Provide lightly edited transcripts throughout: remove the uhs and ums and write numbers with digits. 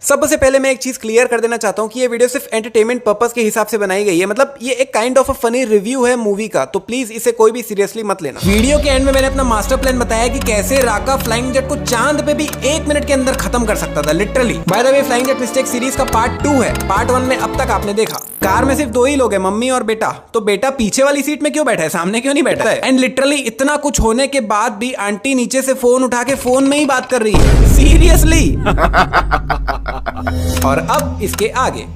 सबसे पहले मैं एक चीज क्लियर कर देना चाहता हूँ कि ये वीडियो सिर्फ एंटरटेनमेंट पर्पस के हिसाब से बनाई गई है। मतलब ये एक kind of a funny review है मूवी का, तो प्लीज इसे कोई भी सीरियसली मत लेना। वीडियो के एंड में मैंने अपना मास्टर प्लान बताया कि कैसे राका फ्लाइंग जेट को चांद पे भी 1 मिनट के अंदर खत्म कर सकता था, literally. By the way, flying jet mistake series का पार्ट 2 है। पार्ट 1 में अब तक आपने देखा कार में सिर्फ 2 ही लोग हैं, मम्मी और बेटा। तो बेटा पीछे वाली सीट में क्यों बैठा है, सामने क्यों नहीं बैठा है? एंड लिटरली इतना कुछ होने के बाद भी आंटी नीचे से फोन उठा के फोन में ही बात कर रही है, सीरियसली। और अब इसके आगे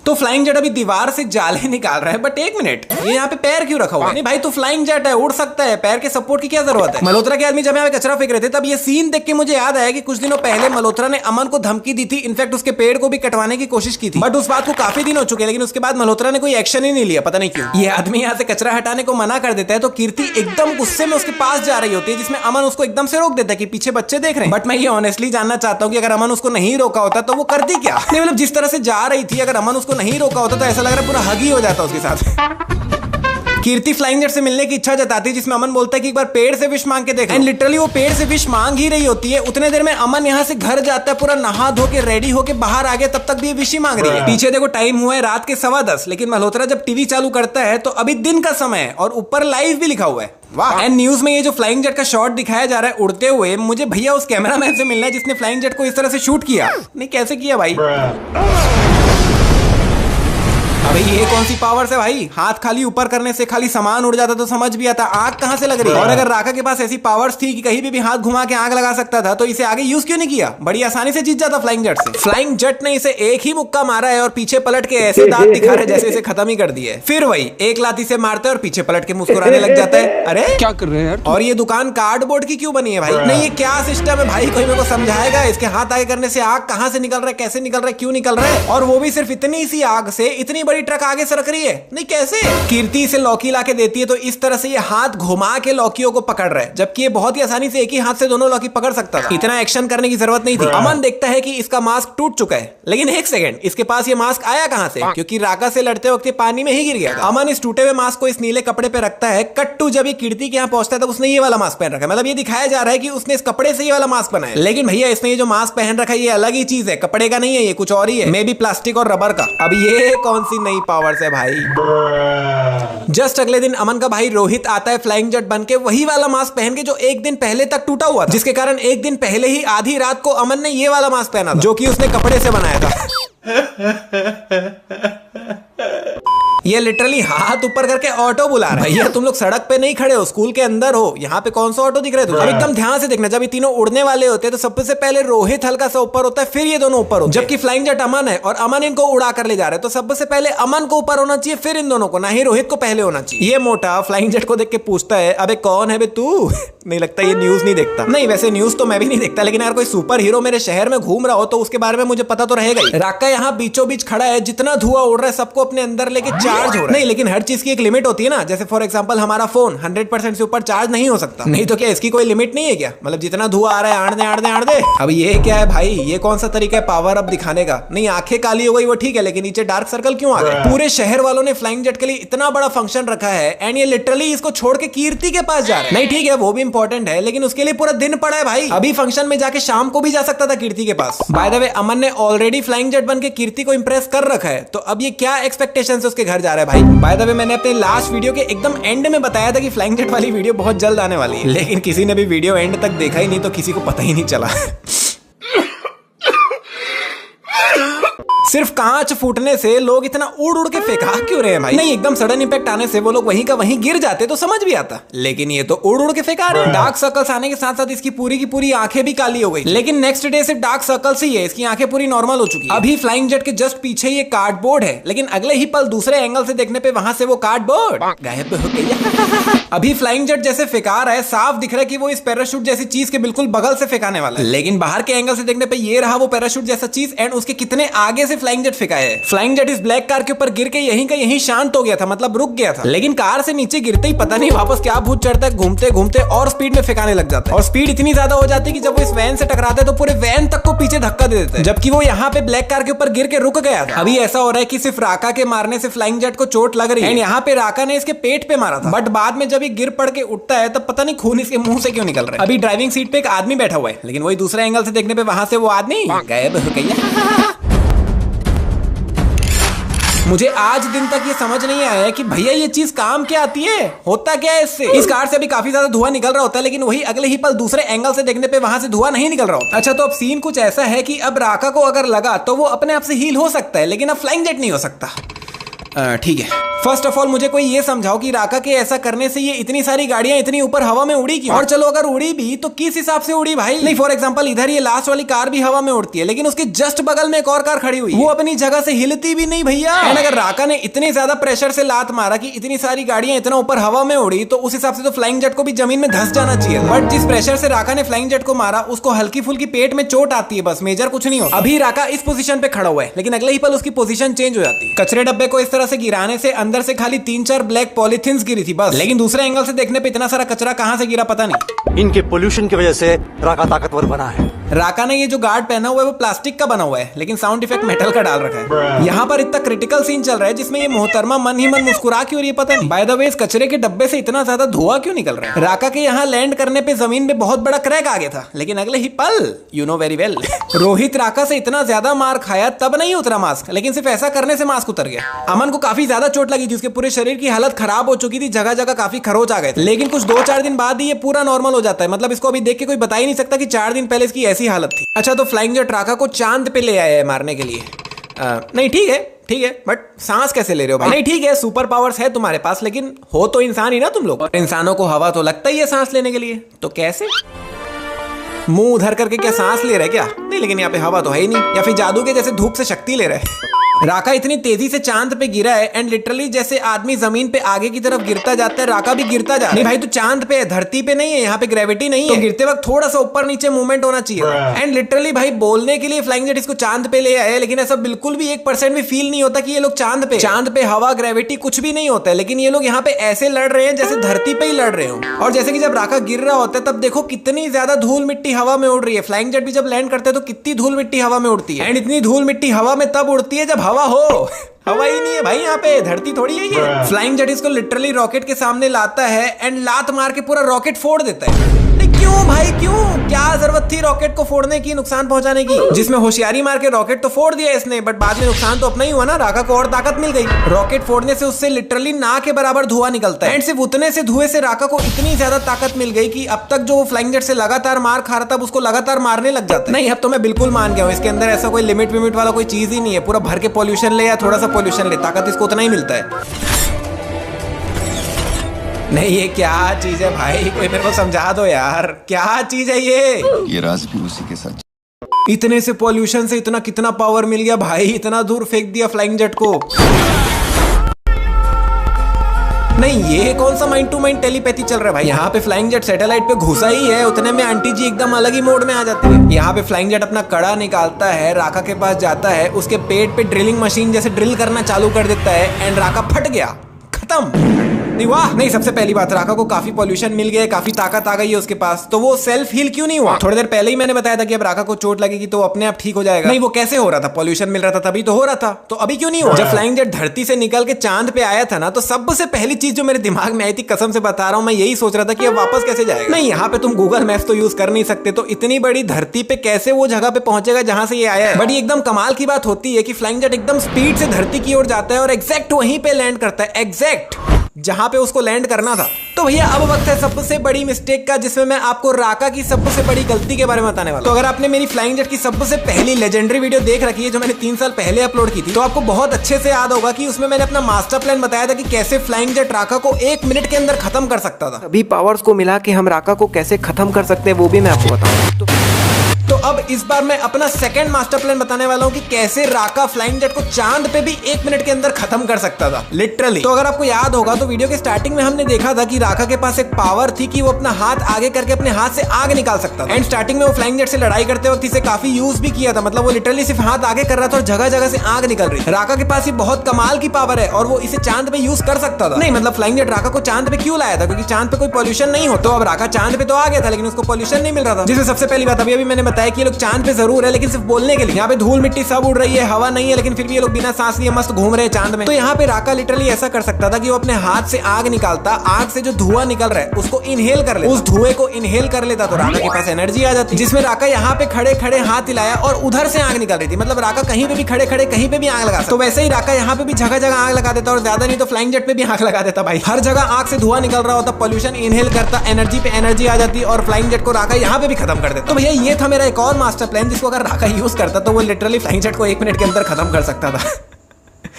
तो फ्लाइंग जेट अभी दीवार से जाले निकाल रहा है, बट 1 मिनट, ये यहाँ पे पैर क्यों रखा हुआ है? नहीं भाई, तो फ्लाइंग जेट है, उड़ सकता है, पैर के सपोर्ट की क्या जरूरत है? मल्होत्रा के आदमी जब यहाँ पे कचरा फेंक रहे थे, तब ये सीन देख के मुझे याद आया कि कुछ दिनों पहले मल्होत्रा ने अमन को धमकी दी थी, इनफैक्ट उसके पेड़ को भी कटवाने की कोशिश की थी, बट उस बात को काफी दिन हो चुके हैं, लेकिन उसके बाद मल्होत्रा ने कोई एक्शन ही नहीं लिया, पता नहीं क्यों। ये आदमी यहाँ से कचरा हटाने को मना कर देता है, तो कीर्ति एकदम गुस्से में उसके पास जा रही होती है, जिसमें अमन उसको एकदम से रोक देता है कि पीछे बच्चे देख रहे हैं। बट मैं ये ऑनेस्टली जानना चाहता हूँ कि अगर अमन उसको नहीं रोका होता तो वो करती क्या? नहीं मतलब जिस तरह से जा रही थी, अगर अमन उसको नहीं रोका होता तो ऐसा लग रहा है पूरा हगी हो जाता उसके साथ। कीर्ति फ्लाइंग जेट से मिलने की इच्छा जताती है, जिसमें अमन बोलता है कि एक बार पेड़ से विश मांग के देखो। एंड लिटरली वो पेड़ से विश मांग ही रही होती है। उतने देर में अमन यहाँ से घर जाता है, पूरा नहा धो के रेडी होके बाहर आ गया, तब तक भी ये विश ही मांग रही है। पीछे देखो टाइम हुआ है रात के 10:15, लेकिन मल्होत्रा जब टीवी चालू करता है तो अभी दिन का समय है और ऊपर लाइव भी लिखा हुआ है। वाह। एंड न्यूज में ये जो फ्लाइंग जेट का शॉट दिखाया जा रहा है उड़ते हुए, मुझे भैया उस कैमरामैन से मिलना है जिसने फ्लाइंग जेट को इस तरह से शूट किया। नहीं, कैसे किया भाई? अबे ये कौन सी पावर्स है भाई? हाथ खाली ऊपर करने से खाली सामान उड़ जाता तो समझ भी आता, आग कहां से लग रही है? और अगर राका के पास ऐसी पावर्स थी कि कहीं भी हाथ घुमा के आग लगा सकता था, तो इसे आगे यूज क्यों नहीं किया? बड़ी आसानी से जीत जाता फ्लाइंग जेट से। फ्लाइंग जेट ने इसे एक ही मुक्का मारा है और पीछे पलट के ऐसे दांत दिखा रहे जैसे इसे खत्म ही कर दिए। फिर वही एक लाठी से मारता है और पीछे पलट के मुस्कुराने लग जाता है। अरे क्या कर रहे हैं यार? और ये दुकान कार्डबोर्ड की क्यों बनी है भाई? नहीं, ये क्या सिस्टम है भाई? कोई मेरे को समझाएगा? इसके हाथ आगे करने से आग कहां से निकल रहा है, कैसे निकल रहा है, क्यों निकल रहा है? और वो भी सिर्फ इतनी सी आग से इतनी बड़ी ट्रक आगे से रख रही है। नहीं, कैसे? कीर्ति इसे लौकी लाके देती है, तो इस तरह से ये हाथ घुमा के लौकियों को पकड़ रहा है, जबकि ये बहुत ही आसानी से एक ही हाथ से दोनों लौकी पकड़ सकता था। इतना एक्शन करने की जरूरत नहीं थी। अमन देखता है कि इसका मास्क टूट चुका है, लेकिन एक सेकंड, इसके पास ये मास्क आया कहां से? क्योंकि राका से लड़ते वक्त ये पानी में ही गिर गया था। अमन इस टूटे हुए मास्क को इस नीले कपड़े पे रखता है। कट टू जब ये कीर्ति के यहाँ पहुंचता है तब उसने ये वाला मास्क पहन रखा है। मतलब ये दिखाया जा रहा है कि उसने इस कपड़े से ये वाला मास्क बनाया। लेकिन भैया, इसने ये जो मास्क पहन रखा है ये अलग ही चीज है, कपड़े का नहीं है, ये कुछ और ही है, मे बी प्लास्टिक और रबर का। अब ये कौन सी नई पावर्स है भाई? जस्ट अगले दिन अमन का भाई रोहित आता है फ्लाइंग जेट बन के, वही वाला मास्क पहन के जो 1 दिन पहले तक टूटा हुआ था, जिसके कारण 1 दिन पहले ही आधी रात को अमन ने ये वाला मास्क पहना था, जो कि उसने कपड़े से बनाया था। ये लिटरली हाथ ऊपर करके ऑटो बुला रहा है। भैया तुम लोग सड़क पे नहीं खड़े हो, स्कूल के अंदर हो, यहाँ पे कौन सा ऑटो दिख रहा है तुम्हें? अब एकदम ध्यान से देखना, जब ये तीनों उड़ने वाले होते हैं तो सबसे पहले रोहित हल्का सा ऊपर होता है, फिर ये दोनों ऊपर होते हैं। जबकि फ्लाइंग जेट अमन है और अमन इनको उड़ा कर ले जा रहे हैं, तो सबसे पहले अमन को ऊपर होना चाहिए, फिर इन दोनों को, ना ही रोहित को पहले होना चाहिए। ये मोटा फ्लाइंग जेट को देख के पूछता है, अबे कौन है बे तू? नहीं लगता ये न्यूज नहीं देखता। नहीं, वैसे न्यूज तो मैं भी नहीं देखता, लेकिन अगर कोई सुपर हीरो मेरे शहर में घूम रहा हो तो उसके बारे में मुझे पता तो रहेगा ही। राका यहाँ बीचों बीच खड़ा है, जितना धुआं उड़ रहा है सबको अपने अंदर लेके चार्ज हो रहा है। नहीं, लेकिन हर चीज की एक लिमिट होती है ना। जैसे फॉर एग्जांपल हमारा फोन 100% से ऊपर चार्ज नहीं हो सकता। नहीं तो क्या इसकी कोई लिमिट नहीं है क्या? मतलब जितना धुआं आ रहा है आड़ दे। अब ये क्या है भाई? ये कौन सा तरीका है पावर अप दिखाने का? नहीं, आंखें काली हो गई वो ठीक है, लेकिन नीचे डार्क सर्कल क्यों आ गए? पूरे शहर वालों ने फ्लाइंग जेट के लिए इतना बड़ा फंक्शन रखा है एंड ये लिटरली इसको छोड़ के कीर्ति के पास जा रहा है। नहीं ठीक है, वो भी इंपॉर्टेंट है, लेकिन उसके लिए पूरा दिन पड़ा है भाई। अभी फंक्शन में जाके शाम को भी जा सकता था कीर्ति के पास। बाय द वे, अमन ने ऑलरेडी फ्लाइंग जेट बन के कीर्ति को इंप्रेस कर रखा है, तो अब ये क्या एक्सपेक्टेशन से उसके घर जा रहा है भाई? बाय द वे, मैंने अपने लास्ट वीडियो के एकदम एंड में बताया था कि फ्लाइंग जेट वाली वीडियो बहुत जल्द आने वाली है, लेकिन किसी ने भी वीडियो एंड तक देखा ही नहीं, तो किसी को पता ही नहीं चला। सिर्फ कांच फूटने से लोग इतना उड़ उड़ के फेंका क्यों रहे हैं भाई? नहीं, एकदम सडन इंपैक्ट आने से वो लोग वहीं का वहीं गिर जाते तो समझ भी आता, लेकिन ये तो उड़ उड़ के फेंका रहे हैं। डार्क सर्कल्स आने के साथ साथ इसकी पूरी की पूरी आंखें भी काली हो गई, लेकिन नेक्स्ट डे सिर्फ डार्क सर्कल्स ही है, इसकी आंखें पूरी नॉर्मल हो चुकी है। अभी फ्लाइंग जेट के जस्ट पीछे ये कार्डबोर्ड है, लेकिन अगले ही पल दूसरे एंगल से देखने पे वहां से वो कार्डबोर्ड गायब हो गया। अभी फ्लाइंग जेट जैसे फेंका रहा है, साफ दिख रहा है कि वो इस पैराशूट जैसी चीज के बिल्कुल बगल से फेंकाने वाला है, लेकिन बाहर के एंगल से देखने पे ये रहा वो पैराशूट जैसा चीज एंड उसके कितने आगे से फ्लाइंग जेट फेंका है। फ्लाइंग जेट इस ब्लैक कार के ऊपर गिर के यहीं का यहीं शांत हो गया था, मतलब रुक गया था। लेकिन कार से नीचे गिरते ही पता नहीं वापस क्या भूत चढ़ता है, घूमते घूमते और स्पीड में फेंकाने लग जाता है। और स्पीड इतनी ज्यादा हो जाती है कि जब वो इस वैन से टकराता है तो पूरे वैन तक को पीछे धक्का दे देता है, जबकि वो यहाँ पे ब्लैक कार के ऊपर गिर के रुक गया था। अभी ऐसा हो रहा है कि सिर्फ राका के मारने से फ्लाइंग जेट को चोट लग रही है, यहाँ पे राका ने इसके पेट पे मारा था, बट बाद में जब ये गिर पड़ के उठता है तब पता नहीं खून इसके मुंह से क्यों निकल रहा है। अभी ड्राइविंग सीट पे एक आदमी बैठा हुआ है, लेकिन वही दूसरे एंगल से देखने पे वहां से वो आदमी गायब हो गया। मुझे आज दिन तक ये समझ नहीं आया है कि भैया ये चीज काम क्या आती है, होता क्या है इससे। इस कार से अभी काफी ज्यादा धुआं निकल रहा होता है, लेकिन वही अगले ही पल दूसरे एंगल से देखने पे वहां से धुआं नहीं निकल रहा होता। अच्छा, तो अब सीन कुछ ऐसा है कि अब राका को अगर लगा तो वो अपने आप से हील हो सकता है, लेकिन अब फ्लाइंग जेट नहीं हो सकता। ठीक है, फर्स्ट ऑफ ऑल मुझे कोई ये समझाओ कि राका के ऐसा करने से ये इतनी सारी गाड़ियां इतनी ऊपर हवा में उड़ी क्यों? और चलो अगर उड़ी भी तो किस हिसाब से उड़ी भाई? नहीं, फॉर एग्जांपल इधर ये लास्ट वाली कार भी हवा में उड़ती है, लेकिन उसके जस्ट बगल में एक और कार खड़ी हुई है, वो अपनी जगह से हिलती भी नहीं भैया। एंड अगर राका ने इतने ज्यादा प्रेशर से लात मारा कि इतनी सारी गाड़ियां इतना ऊपर हवा में उड़ी, तो उस हिसाब से तो फ्लाइंग जेट को भी जमीन में धंस जाना चाहिए। बट जिस प्रेशर से राका ने फ्लाइंग जेट को मारा उसको हल्की फुल्की पेट में चोट आती है, बस मेजर कुछ नहीं होता। अभी राका इस पोजीशन पे खड़ा हुआ है, लेकिन अगले ही पल उसकी पोजीशन चेंज हो जाती है। कचरे डब्बे को इस तरह से गिराने से अंदर से खाली 3-4 ब्लैक पॉलीथिन्स गिरी थी बस, लेकिन दूसरे एंगल से देखने पे इतना सारा कचरा कहां से गिरा पता नहीं। इनके पोल्यूशन की वजह से राका ताकतवर बना है। राका ने ये जो गार्ड पहना हुआ है वो प्लास्टिक का बना हुआ है, लेकिन साउंड इफेक्ट मेटल का डाल रखा है। यहाँ पर इतना क्रिटिकल सीन चल रहा है जिसमें ये मोहतरमा मन ही मन मुस्कुरा क्यों रही है पता नहीं। बाय द वे, इस कचरे के डब्बे से इतना ज्यादा धुआं क्यों निकल रहा है? राका के यहाँ लैंड करने पे जमीन में बहुत बड़ा क्रैक आ गया था, लेकिन अगले ही पल you know very well Rohit Raka से इतना ज्यादा मार खाया तब नहीं उतरा मास्क, लेकिन सिर्फ ऐसा करने से मास्क उतर गया। अमन को काफी ज्यादा चोट लगी थी, उसके पूरे शरीर की हालत खराब हो चुकी थी, जगह जगह काफी खरोच आ गए थे, लेकिन कुछ 2-4 दिन बाद ही ये पूरा नॉर्मल हो जाता है। मतलब इसको अभी देख के कोई बता ही नहीं सकता कि 4 दिन पहले इसकी ऐसी हालत थी। अच्छा, तो फ्लाइंग जेट राका को चांद पे ले आया है मारने के लिए। नहीं ठीक है, बट सांस कैसे ले रहे हो भाई? नहीं ठीक है, सुपर पावर्स है तुम्हारे पास, लेकिन हो तो इंसान ही ना तुम लोग। इंसानों को हवा तो लगता ही है सांस लेने के लिए, तो कैसे? मुंह उधर करके क्या सांस ले रहा है क्या? नहीं, लेकिन यहाँ पे हवा तो है ही नहीं, या फिर जादू के जैसे धूप से शक्ति ले रहा है। राका इतनी तेजी से चांद पे गिरा है एंड लिटरली जैसे आदमी जमीन पे आगे की तरफ गिरता जाता है, राका भी गिरता जा रहा है। नहीं भाई, तो चांद पे है, धरती पे नहीं है, यहाँ पे ग्रेविटी नहीं है, तो गिरते वक्त थोड़ा सा ऊपर नीचे मूवमेंट होना चाहिए। एंड लिटरली भाई, बोलने के लिए फ्लाइंग जेट इसको चांद पे ले आया है, लेकिन ऐसा बिल्कुल भी 1% भी फील नहीं होता कि ये लोग चांद पे हवा ग्रेविटी कुछ भी नहीं होता है, लेकिन ये लोग यहाँ पे ऐसे लड़ रहे हैं जैसे धरती पे ही लड़ रहे हो। और जैसे कि जब राका गिर रहा होता है तब देखो कितनी ज्यादा धूल मिट्टी हवा में उड़ रही है। फ्लाइंग जेट भी जब लैंड करते हैं तो कितनी धूल मिट्टी हवा में उड़ती है, एंड इतनी धूल मिट्टी हवा में तब उड़ती है जब हवा हो। हवा ही नहीं है भाई, यहाँ पे धरती थोड़ी है ये। फ्लाइंग जेट इसको लिटरली रॉकेट के सामने लाता है एंड लात मार के पूरा रॉकेट फोड़ देता है। क्यों भाई क्यों? क्या जरूरत थी रॉकेट को फोड़ने की, नुकसान पहुंचाने की? जिसमें होशियारी मार के रॉकेट तो फोड़ दिया इसने, बट बाद में नुकसान तो अपना ही हुआ ना, राका को और ताकत मिल गई। रॉकेट फोड़ने से उससे लिटरली ना के बराबर धुआं निकलता है, एंड सिर्फ उतने से धुएं से राका को इतनी ज्यादा ताकत मिल गई कि अब तक जो वो फ्लाइंग जेट से लगातार मार खा रहा था उसको लगातार मारने लग जाता है। नहीं, अब तो मैं बिल्कुल मान गया हूँ, इसके अंदर ऐसा कोई लिमिट विमिट वाला कोई चीज ही नहीं है। पूरा भर के पॉल्यूशन ले या थोड़ा सा पॉल्यूशन ले, ताकत इसको उतना ही मिलता है। नहीं, ये क्या चीज है भाई? कोई मेरे को समझा दो यार, क्या चीज है ये राज भी उसी के साथ। इतने से पॉल्यूशन से इतना कितना पावर मिल गया भाई, इतना दूर फेंक दिया फ्लाइंग जेट को। नहीं, ये कौन सा माइंड टू माइंड टेलीपैथी चल रहा है भाई? यहाँ पे फ्लाइंग जेट सैटेलाइट पे घुसा ही है, उतने में आंटी जी एकदम अलग ही मोड में आ जाती है। यहाँ पे फ्लाइंग जेट अपना कड़ा निकालता है, राका के पास जाता है, उसके पेट पे ड्रिलिंग मशीन जैसे ड्रिल करना चालू कर देता है, एंड राका फट गया, खत्म। नहीं, वाह। नहीं, सबसे पहली बात, राका को काफी पॉल्यूशन मिल गया, काफी ताकत आ गई है उसके पास, तो वो सेल्फ हील क्यों नहीं हुआ? थोड़ी देर पहले ही मैंने बताया था कि अब राका को चोट लगेगी तो अपने आप ठीक हो जाएगा। नहीं, वो कैसे हो रहा था? पॉल्यूशन मिल रहा था तभी तो हो रहा था, तो अभी क्यों नहीं हुआ? जब फ्लाइंग जेट धरती से निकल के चांद पे आया था ना, तो सबसे पहली चीज जो मेरे दिमाग में आई थी, कसम से बता रहा हूँ, मैं यही सोच रहा था कि अब वापस कैसे जाएगा। नहीं, यहाँ पे तुम गूगल मैप्स तो यूज कर नहीं सकते, तो इतनी बड़ी धरती पे कैसे वो जगह पे पहुंचेगा जहां से ये आया है? बट ये एकदम कमाल की बात होती है कि फ्लाइंग जेट एकदम स्पीड से धरती की ओर जाता है और एग्जैक्ट वहीं पे लैंड करता है, एग्जैक्ट जहां पे उसको लैंड करना था। तो भैया अब वक्त है सबसे बड़ी मिस्टेक का, जिसमें मैं आपको राका की सबसे बड़ी गलती के बारे में बताने वाला हूं। तो अगर आपने मेरी फ्लाइंग जेट की सबसे पहली लेजेंडरी वीडियो देख रखी है जो मैंने 3 साल पहले अपलोड की थी, तो आपको बहुत अच्छे से याद होगा कि उसमें मैंने अपना मास्टर प्लान बताया था कि कैसे फ्लाइंग जेट राका को 1 मिनट के अंदर खत्म कर सकता था। सभी पावर्स को मिला के हम राका को कैसे खत्म कर सकते हैं वो भी मैं आपको बताऊंगा। तो अब इस बार मैं अपना सेकंड मास्टर प्लान बताने वाला हूँ कि कैसे राका फ्लाइंग जेट को चांद पे भी 1 मिनट के अंदर खत्म कर सकता था, लिटरली। तो अगर आपको याद होगा तो वीडियो के स्टार्टिंग में हमने देखा था कि राका के पास एक पावर थी कि वो अपना हाथ आगे करके अपने हाथ से आग निकाल सकता था। एंड स्टार्टिंग में वो फ्लाइंग जेट से लड़ाई करते वक्त इसे काफी यूज भी किया था, मतलब वो लिटरली सिर्फ हाथ आगे कर रहा था और जगह जगह से आग निकल रही है। राका के पास ये बहुत कमाल की पावर है और वो इसे चांद पे यूज कर सकता था। नहीं मतलब फ्लाइंग जेट राका को चांद पे क्यों लाया था, क्योंकि चांद पे कोई पॉल्यूशन नहीं होता। तो अब राका चांद पे तो आ गया था लेकिन उसको पॉल्यूशन नहीं मिल रहा था। जिसमें सबसे पहली बात अभी मैंने बताया कि ये लोग चांद पे जरूर है लेकिन सिर्फ बोलने के लिए। यहाँ पे धूल मिट्टी सब उड़ रही है, हवा नहीं है, लेकिन फिर भी ये लोग बिना सांस लिए मस्त घूम रहे हैं चांद में। तो यहाँ पे राका लिटरली ऐसा कर सकता था कि वो अपने हाथ से आग निकालता, आग से जो धुआं निकल रहा है उसको इनहेल कर लेता, उस धुएं को इनहेल कर लेता तो राका के पास एनर्जी आ जाती, जिसमें राका यहाँ पे खड़े खड़े हाथ हिलाया और उधर से आग निकल रही थी। मतलब राका कहीं पे भी खड़े खड़े कहीं पे भी आग लगा सकता। तो वैसे ही राका यहाँ पे भी जगह जगह आग लगा देता और ज्यादा नहीं तो फ्लाइंग जेट पे भी आग लगा देता भाई। हर जगह आग से धुआं निकल रहा होता, पॉल्यूशन इनहेल करता, एनर्जी पे एनर्जी आ जाती और फ्लाइंग जेट को राका यहाँ पे भी खत्म कर देता। तो भैया ये था मेरा एक और मास्टर प्लान जिसको अगर राका यूज करता तो वो लिटरली फ्लाइंग जेट को 1 मिनट के अंदर खत्म कर सकता था।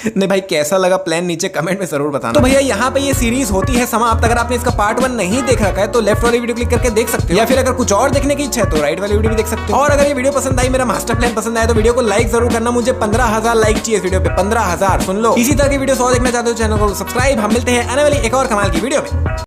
नहीं भाई कैसा लगा प्लान नीचे कमेंट में जरूर बताना। तो भैया यहाँ पे ये सीरीज होती है समाप्त। अगर आपने इसका पार्ट 1 नहीं देख रखा है तो लेफ्ट वाली वीडियो क्लिक करके देख सकते हो, या फिर अगर कुछ और देखने की इच्छा है तो राइट वाली वीडियो भी देख सकते हो। और अगर ये वीडियो पसंद आई, मेरा मास्टर प्लान पसंद आया तो वीडियो को लाइक जरूर करना। मुझे 15,000 लाइक चाहिए इस वीडियो पे, 15,000 सुन लो। इसी तरह की वीडियो और देखना चाहते हो चैनल को सब्सक्राइब। हम मिलते हैं आने वाली एक और कमाल की वीडियो में।